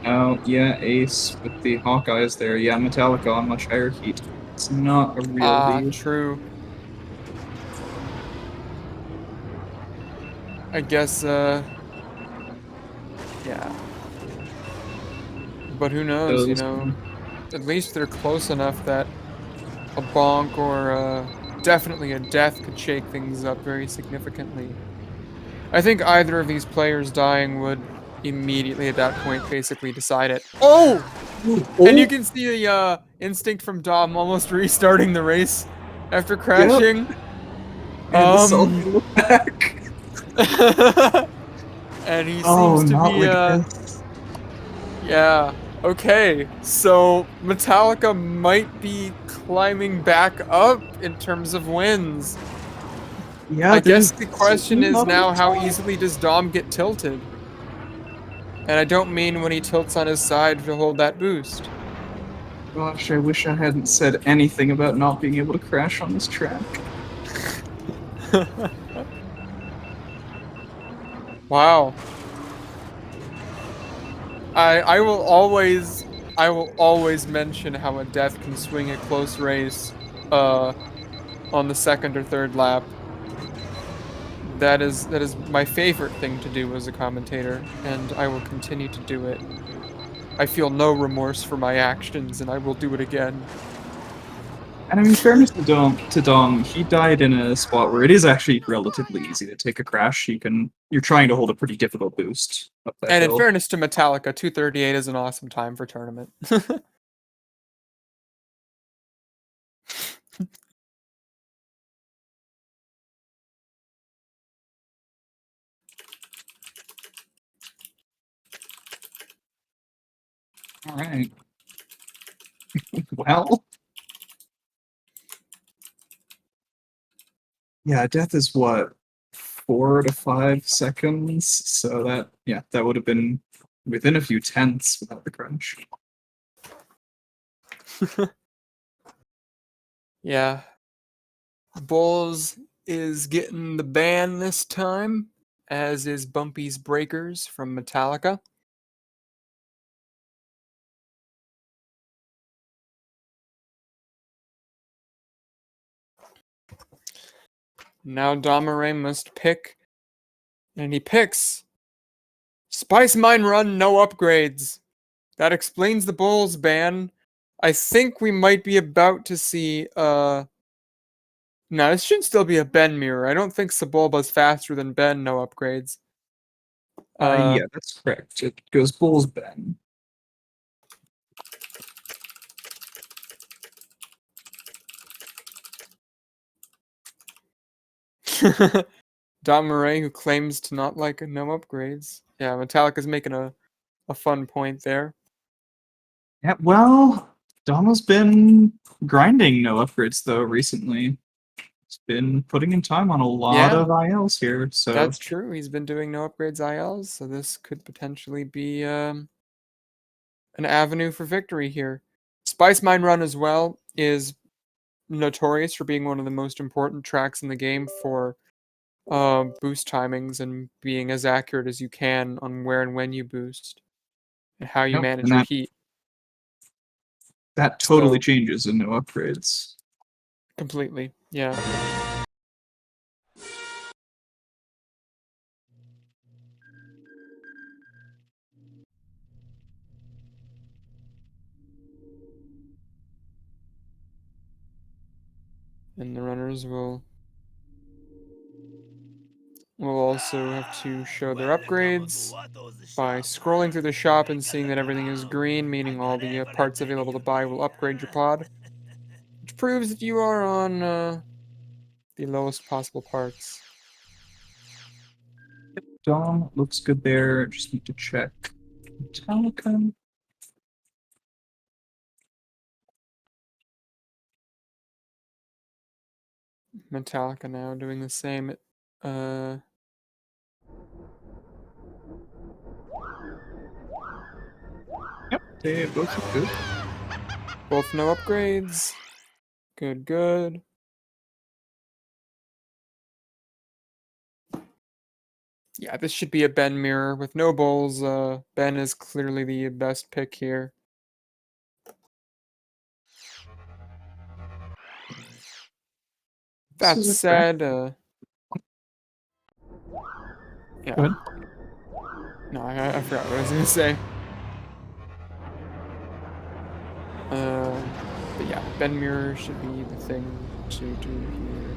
Oh, yeah, Ace with the Hawkeyes there. Yeah, Metallica on much higher heat. It's not a real Ah, lead. true. I guess yeah. But who knows, you Those, know? At least they're close enough that a bonk or definitely a death could shake things up very significantly. I think either of these players dying would immediately at that point basically decide it. Oh! And you oh, can see the instinct from Dom almost restarting the race after yep, crashing. and the Um salty look back. and he Oh, seems to not be like this. yeah. Okay, so Metallica might be climbing back up in terms of wins. Yeah, I guess there's the question certainly is not enough now how time. easily does Dom get tilted? And I don't mean when he tilts on his side to hold that boost. Gosh, I wish I hadn't said anything about not being able to crash on this track. Wow. I will always mention how a death can swing a close race uh on the second or third lap. That is my favorite thing to do as a commentator, and I will continue to do it. I feel no remorse for my actions, and I will do it again. And I mean, fairness to Dom, he died in a spot where it is actually relatively easy to take a crash. You're trying to hold a pretty difficult boost up that And in hill. fairness to Metallica, 238 is an awesome time for tournament. All right. Well, yeah, death is what, 4 to 5 seconds? So that, yeah, that would have been within a few tenths without the crash. Yeah. Bulls is getting the ban this time, as is Bumpy's Breakers from Metallica. Now Domirae must pick, and he picks Spice Mine Run, no upgrades. That explains the Bulls ban. I think we might be about to see no, this should still be a Ben mirror. I don't think Sebulba's faster than Ben, no upgrades. Yeah, that's correct. It goes Bulls Ben. Domirae, who claims to not like no upgrades. Yeah, Metallica's making a fun point there. Yeah, well, Dama's been grinding no upgrades though recently. He's been putting in time on a lot Yeah, of ILs here, so that's true. He's been doing no upgrades ILs, so this could potentially be an avenue for victory here. Spice Mine Run as well is notorious for being one of the most important tracks in the game for boost timings and being as accurate as you can on where and when you boost and how you yep, manage and your that heat. that totally So changes in no upgrades. completely, yeah. And the runners will also have to show their upgrades by scrolling through the shop and seeing that everything is green, meaning all the parts available to buy will upgrade your pod, which proves that you are on the lowest possible parts. Dom looks good there. Just need to check Metallica. Metallica now doing the same. Uh, Yep, they both look good. both no upgrades. Good, good. Yeah, this should be a Ben mirror with no bulls. Ben is clearly the best pick here. This That is a crack. said, Go yeah. ahead. No, I forgot what I was gonna say. But yeah, Ben mirror should be the thing to do here.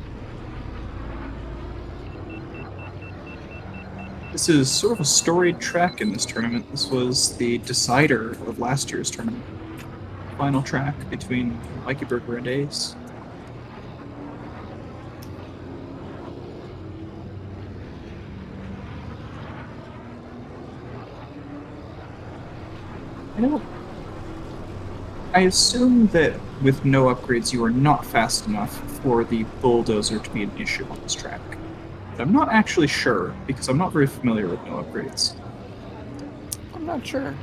This is sort of a storied track in this tournament. This was the decider of last year's tournament. Final track between Mikey Berger and Ace. I don't. I assume that with no upgrades, you are not fast enough for the bulldozer to be an issue on this track. But I'm not actually sure because I'm not very familiar with no upgrades. I'm not sure.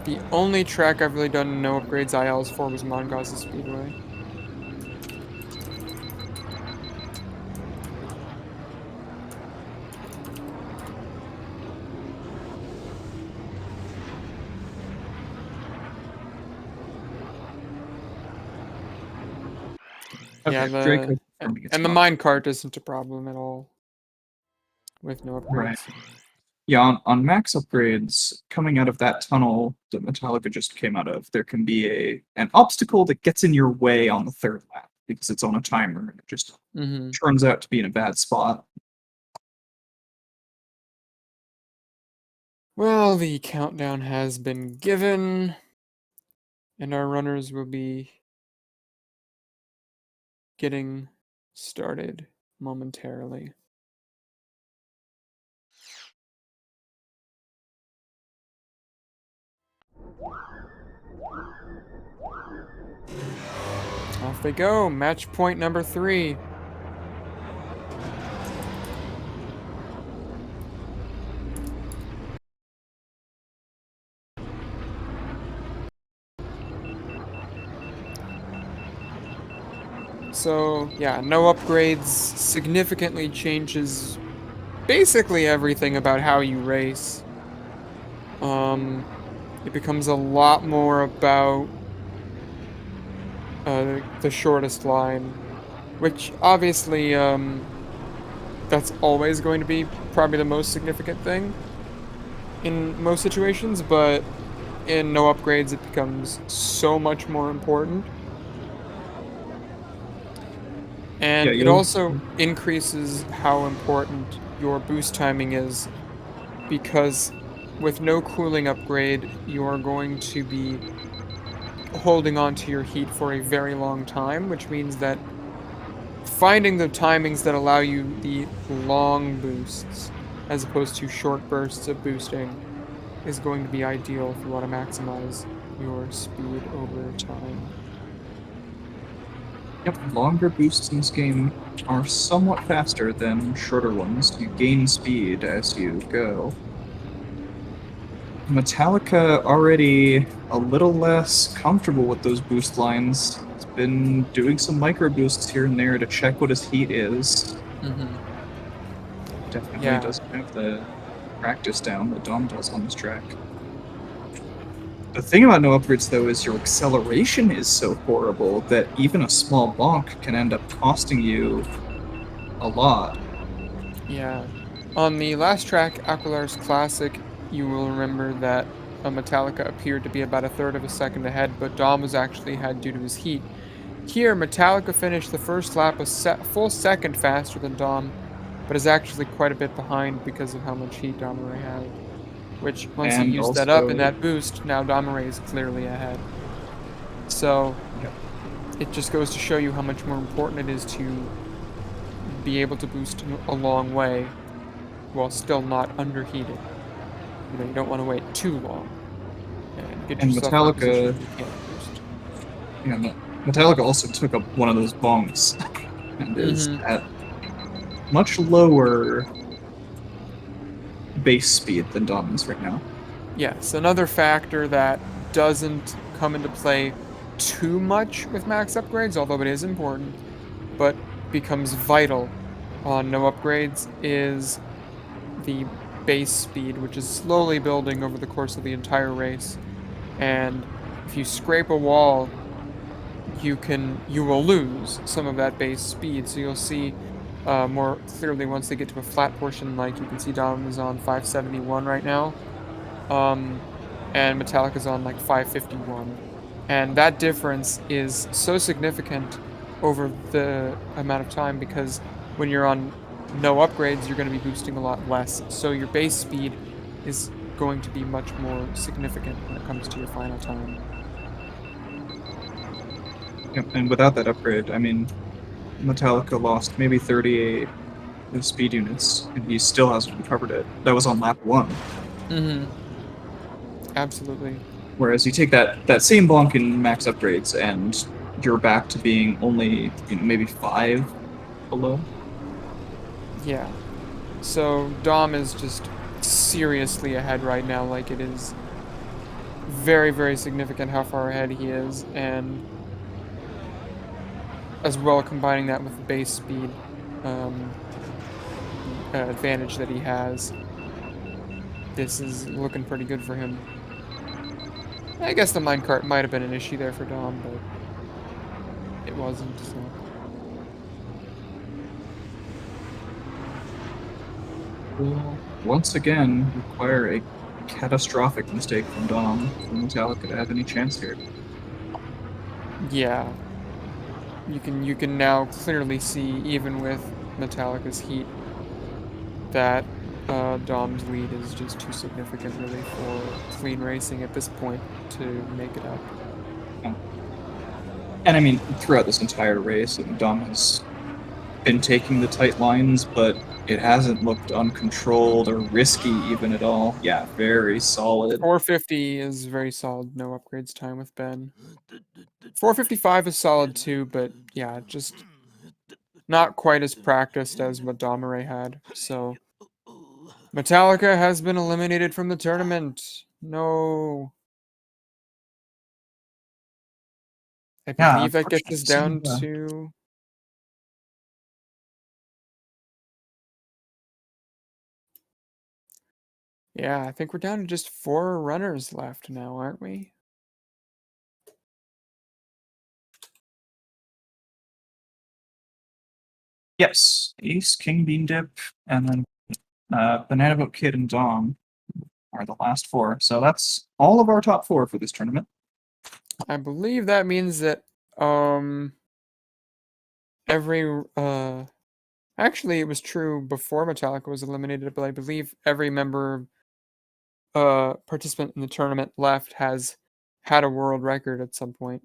The only track I've really done no upgrades ILs for was Mongaz's Speedway. Yeah, Okay, Draco confirming it's and the not. minecart isn't a problem at all with no Right. upgrades. Yeah, on max upgrades, coming out of that tunnel that Metallica just came out of, there can be an obstacle that gets in your way on the third lap because it's on a timer and it just Mm-hmm. turns out to be in a bad spot. Well, the countdown has been given, and our runners will be getting started momentarily. Off they go. Match point number 3. So, yeah, no upgrades significantly changes basically everything about how you race. It becomes a lot more about the shortest line, which obviously, that's always going to be probably the most significant thing in most situations, but in no upgrades, it becomes so much more important. Yeah, And it you'll also increases how important your boost timing is, because with no cooling upgrade, you're going to be holding on to your heat for a very long time, which means that finding the timings that allow you the long boosts as opposed to short bursts of boosting is going to be ideal if you want to maximize your speed over time. Yep, longer boosts in this game are somewhat faster than shorter ones. You gain speed as you go. Metallica already a little less comfortable with those boost lines. He's been doing some micro boosts here and there to check what his heat is. Mm-hmm. Definitely Yeah. doesn't have the practice down that Dom does on this track. The thing about no upgrades, though, is your acceleration is so horrible that even a small bonk can end up costing you a lot. Yeah. On the last track, Aquilar's Classic, you will remember that Metallica appeared to be about a third of a second ahead, but Dom was actually ahead due to his heat. Here, Metallica finished the first lap a full second faster than Dom, but is actually quite a bit behind because of how much heat Domirae had. Which, once he And used that up in also, that boost, now Domirae is clearly ahead. So, yep, it just goes to show you how much more important it is to be able to boost a long way while still not underheated. You don't want to wait too long and get and yourself in a position Metallica, where you can't boost. yeah, Metallica also took up one of those bonks and is Mm-hmm. at much lower base speed than Dom is right now. Yes, another factor that doesn't come into play too much with max upgrades, although it is important, but becomes vital on no upgrades, is the base speed, which is slowly building over the course of the entire race. And if you scrape a wall, you will lose some of that base speed. So you'll see more clearly once they get to a flat portion, like you can see Dom is on 571 right now. Um, and Metallica's on like 551. And that difference is so significant over the amount of time because when you're on no upgrades, you're going to be boosting a lot less. So your base speed is going to be much more significant when it comes to your final time. Yep, and without that upgrade, I mean, Metallica lost maybe 38 speed units, and he still hasn't recovered it. That was on lap one. Mm-hmm. Absolutely. Whereas you take that same bonk in max upgrades, and you're back to being only maybe 5 below. Yeah. So Dom is just seriously ahead right now. Like it is very, very significant how far ahead he is, and as well combining that with the base speed um, advantage that he has, this is looking pretty good for him. I guess the minecart might have been an issue there for Dom, but it wasn't. So. Will once again require a catastrophic mistake from Dom for Metallica to have any chance here. Yeah, you can now clearly see, even with Metallica's heat, that Dom's lead is just too significant, really, for clean racing at this point to make it up. Yeah. And I mean, throughout this entire race, Dom has been taking the tight lines, but It hasn't looked uncontrolled or risky even at all. Yeah, very solid. 450 is very solid. No upgrades time with Ben. 455 is solid too, but yeah, just not quite as practiced as what Domirae had. So Metallica has been eliminated from the tournament. No. I Yeah, believe that gets unfortunately, us some down of the to. Yeah, I think we're down to just 4 runners left now, aren't we? yes, Ace, King, Bean Dip, and then Banana Boat Kid and Dom are the last 4. So that's all of our top 4 for this tournament. I believe that means that every actually it was true before Metallica was eliminated, but I believe every member participant in the tournament left has had a world record at some point.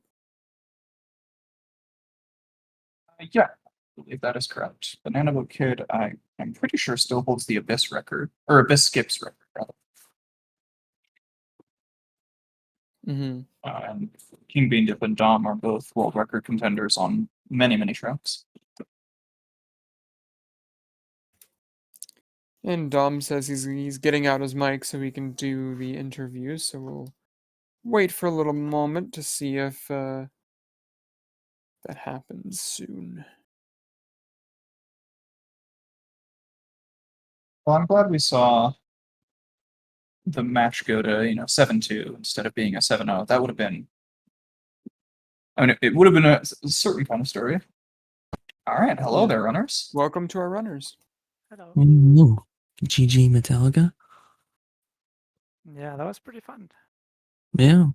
Yeah, I believe that is correct. Banana Boat Kid, I'm pretty sure still holds the Abyss record, or Abyss Skips record, rather. Mm-hmm. And King Bean Dip and Dom are both world record contenders on many, many tracks. And Dom says he's getting out his mic so he can do the interview. So we'll wait for a little moment to see if that happens soon. Well, I'm glad we saw the match go to 7-2 instead of being a 7-0. That would have been. I mean, it would have been a certain kind of story. All right, hello Yeah. there, runners. Welcome to our runners. Hello. Ooh, GG Metallica. Yeah, that was pretty fun. Yeah.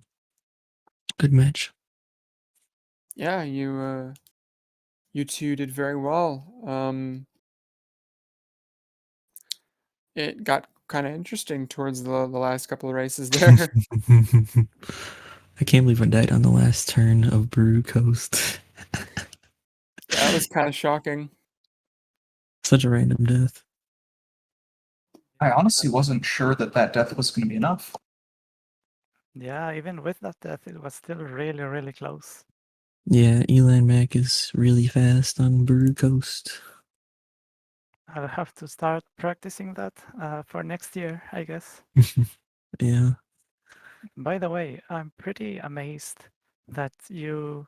Good match. Yeah, you two did very well. It got kind of interesting towards the last couple of races there. I can't believe I died on the last turn of Brew Coast. That was kind of shocking. Such a random death. I honestly wasn't sure that death was going to be enough. Yeah, even with that death, it was still really, really close. Yeah, Elan Mac is really fast on Brew Coast. I'll have to start practicing that for next year, I guess. Yeah. By the way, I'm pretty amazed that you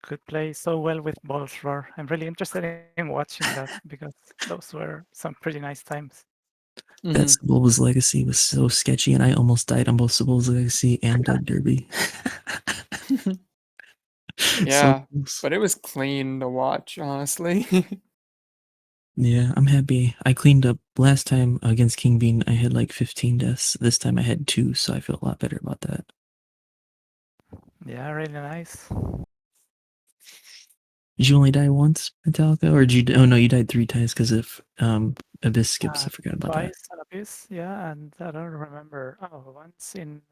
could play so well with Balls Roar. I'm really interested in watching that because those were some pretty nice times. That Sibbles Legacy was so sketchy, and I almost died on both Sibbles Legacy and Dead Derby. Yeah, close. but it was clean to watch, honestly. Yeah, I'm happy. I cleaned up last time against King Bean. I had like 15 deaths. This time I had 2, so I feel a lot better about that. Yeah, really nice. Did you only die once, Metallica, or did you? Oh no, you died 3 times because of Abyss skips. I forgot about that. Twice on Abyss, yeah, and I don't remember. Oh, once in.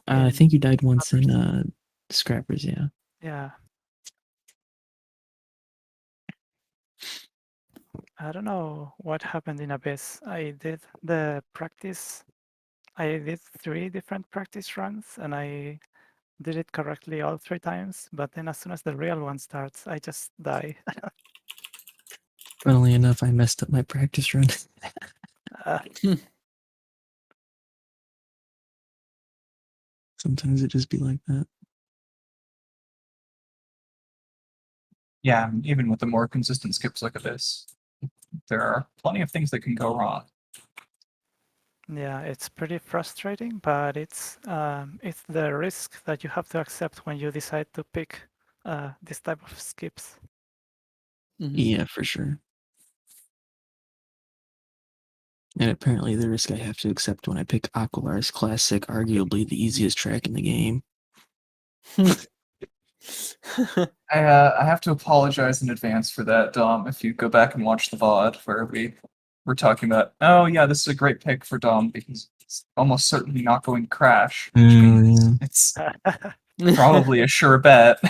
I think you died once Scrappers. in Scrappers. Yeah. Yeah. I don't know what happened in Abyss. I did the practice. I did 3 different practice runs and I did it correctly all 3 times. But then as soon as the real one starts, I just die. Funnily enough, I messed up my practice run. Sometimes it just be like that. Yeah, even with the more consistent skips like this, there are plenty of things that can go wrong. Yeah, it's pretty frustrating, but it's the risk that you have to accept when you decide to pick this type of skips. Yeah, for sure. And apparently the risk I have to accept when I pick Aqualar's Classic, arguably the easiest track in the game. I have to apologize in advance for that, Dom. If you go back and watch the VOD where we were talking about, oh yeah, this is a great pick for Dom because it's almost certainly not going to crash, which means it's probably a sure bet.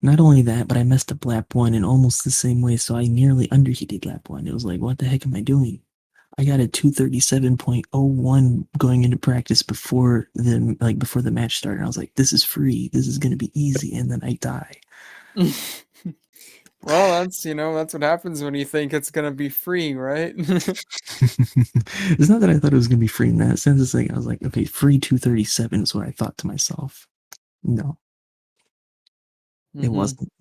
Not only that, but I messed up lap 1 in almost the same way, so I nearly underheated lap 1. It was like, what the heck am I doing? I got a 237.01 going into practice before the match started. I was like, this is free. This is gonna be easy, and then I die. Well, that's what happens when you think it's gonna be free, right? It's not that I thought it was gonna be free in that sense. It's like I was like, okay, free 237 is what I thought to myself. No, it Mhm. wasn't.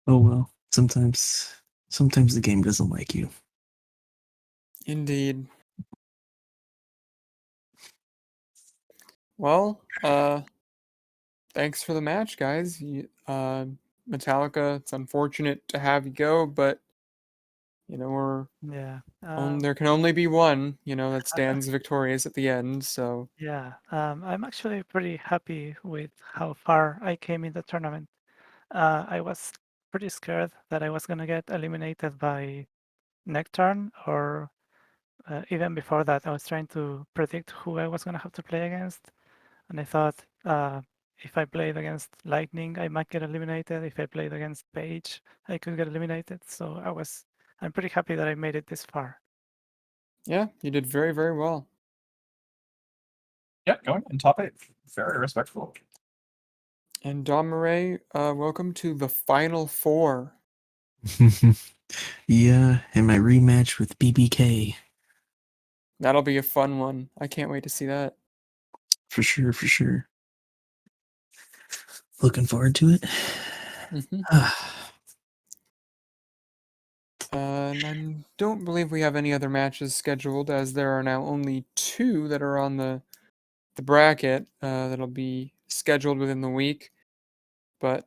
Oh well. Sometimes the game doesn't like you. Indeed. Well, thanks for the match, guys. Metallica, it's unfortunate to have you go, but we're Yeah. there can only be one, that stands victorious at the end. So Yeah. I'm actually pretty happy with how far I came in the tournament. I was pretty scared that I was gonna get eliminated by Nectarn, or even before that, I was trying to predict who I was gonna have to play against, and I thought if I played against Lightning, I might get eliminated. If I played against Page, I could get eliminated. So I'm pretty happy that I made it this far. yeah, you did very, very well. Yeah, going in top 8. Very respectful. And Domirae, welcome to the Final Four. Yeah, and my rematch with BBK. That'll be a fun one. I can't wait to see that. For sure, for sure. Looking forward to it. Hmm. And I don't believe we have any other matches scheduled, as there are now only 2 that are on the bracket that'll be scheduled within the week. But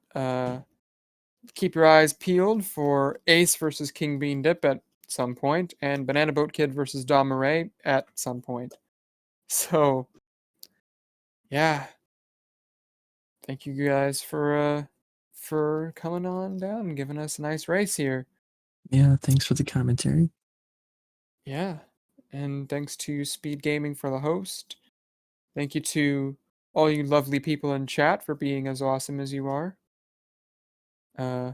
keep your eyes peeled for Ace versus King Bean Dip at some point, and Banana Boat Kid versus Domirae at some point. So, yeah, thank you guys for coming on down and giving us a nice race here. Yeah, thanks for the commentary. Yeah, and thanks to Speed Gaming for the host. Thank you to all you lovely people in chat for being as awesome as you are. Uh,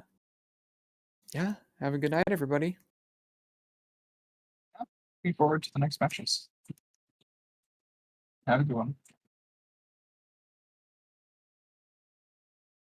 yeah, have a good night, everybody. Looking forward to the next matches. Have a good one.